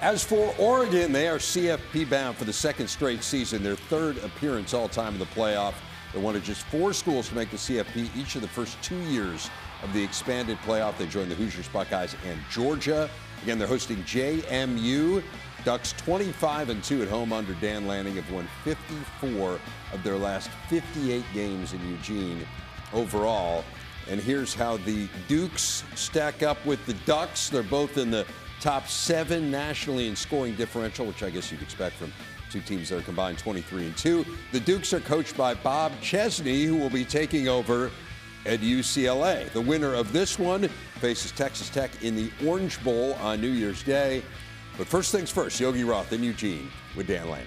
As for Oregon, they are CFP bound for the second straight season, their third appearance all-time in the playoff. They're one of just 4 schools to make the CFP each of the first 2 years of the expanded playoff. They joined the Hoosiers, Buckeyes, and Georgia. Again, they're hosting JMU. Ducks 25-2 at home under Dan Lanning have won 54 of their last 58 games in Eugene overall. And here's how the Dukes stack up with the Ducks. They're both in the top 7 nationally in scoring differential, which I guess you'd expect from 2 teams that are combined 23-2. The Dukes are coached by Bob Chesney, who will be taking over at UCLA. The winner of this one faces Texas Tech in the Orange Bowl on New Year's Day. But first things first, Yogi Roth in Eugene with Dan Lane.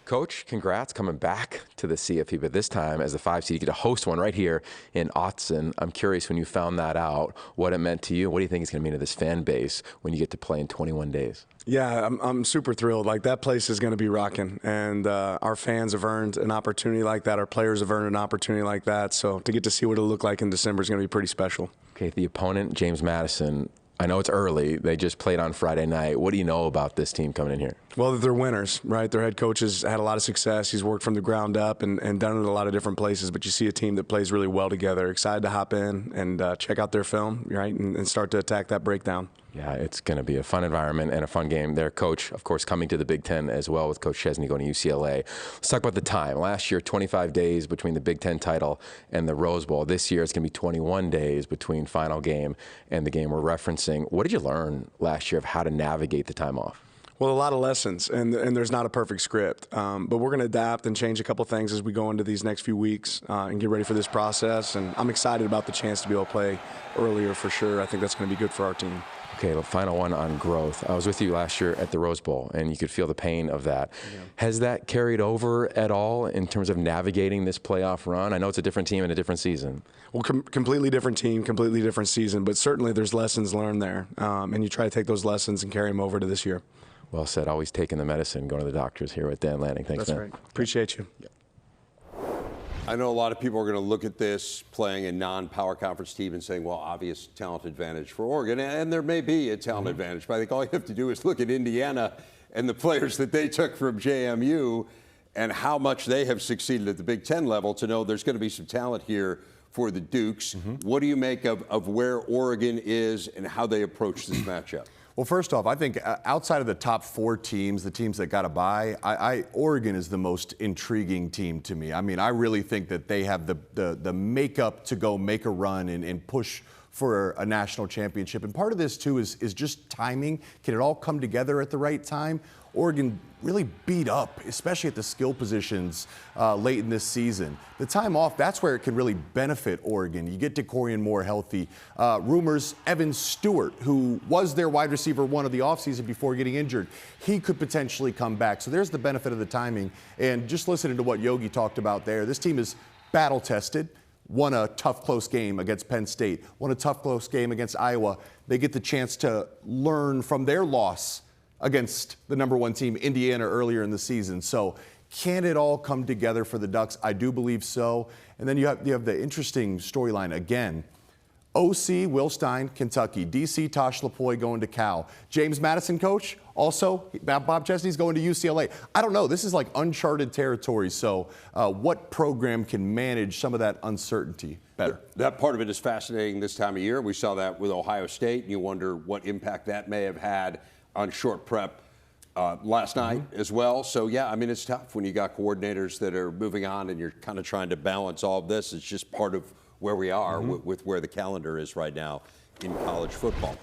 Coach, congrats coming back to the CFP, but this time as a 5 seed, you get to host one right here in Autzen. I'm curious, when you found that out, what it meant to you. What do you think it's going to mean to this fan base when you get to play in 21 days? Yeah, I'm super thrilled. Like, that place is going to be rocking, and our fans have earned an opportunity like that. Our players have earned an opportunity like that. So to get to see what it'll look like in December is going to be pretty special. Okay, the opponent, James Madison. I know it's early. They just played on Friday night. What do you know about this team coming in here? Well, they're winners, right? Their head coach has had a lot of success. He's worked from the ground up and done it in a lot of different places. But you see a team that plays really well together. Excited to hop in and check out their film, right, and start to attack that breakdown. Yeah, it's going to be a fun environment and a fun game. Their coach, of course, coming to the Big Ten as well with Coach Chesney going to UCLA. Let's talk about the time. Last year, 25 days between the Big Ten title and the Rose Bowl. This year, it's going to be 21 days between final game and the game we're referencing. What did you learn last year of how to navigate the time off? Well, a lot of lessons, and there's not a perfect script. But we're going to adapt and change a couple things as we go into these next few weeks and get ready for this process. And I'm excited about the chance to be able to play earlier for sure. I think that's going to be good for our team. Okay, the final one on growth. I was with you last year at the Rose Bowl, and you could feel the pain of that. Yeah. Has that carried over at all in terms of navigating this playoff run? I know it's a different team and a different season. Well, completely different team, completely different season, but certainly there's lessons learned there, and you try to take those lessons and carry them over to this year. Well said. Always taking the medicine, going to the doctors here with Dan Lanning. Thanks, man. That's right. Appreciate you. Yeah. I know a lot of people are going to look at this playing a non-power conference team and saying, well, obvious talent advantage for Oregon. And there may be a talent advantage, but I think all you have to do is look at Indiana and the players that they took from JMU and how much they have succeeded at the Big Ten level to know there's going to be some talent here for the Dukes. What do you make of where Oregon is and how they approach this matchup? Well, first off, I think outside of the top 4 teams, the teams that got a bye, Oregon is the most intriguing team to me. I mean, I really think that they have the makeup to go make a run and push for a national championship. And part of this, too, is just timing. Can it all come together at the right time? Oregon really beat up, especially at the skill positions late in this season. The time off, that's where it can really benefit Oregon. You get DeCorian Moore healthy. Rumors, Evan Stewart, who was their wide receiver one of the offseason before getting injured, he could potentially come back. So there's the benefit of the timing. And just listening to what Yogi talked about there, this team is battle-tested. Won a tough, close game against Penn State. Won a tough, close game against Iowa. They get the chance to learn from their loss against the #1 team, Indiana, earlier in the season. So can it all come together for the Ducks? I do believe so. And then you have the interesting storyline again. OC, Will Stein, Kentucky. DC, Tosh Lapoy going to Cal. James Madison coach, also, Bob Chesney's going to UCLA. I don't know. This is like uncharted territory. So what program can manage some of that uncertainty better? That part of it is fascinating this time of year. We saw that with Ohio State, and you wonder what impact that may have had on short prep last night as well. So, yeah, I mean, it's tough when you got coordinators that are moving on and you're kind of trying to balance all of this. It's just part of where we are with where the calendar is right now in college football.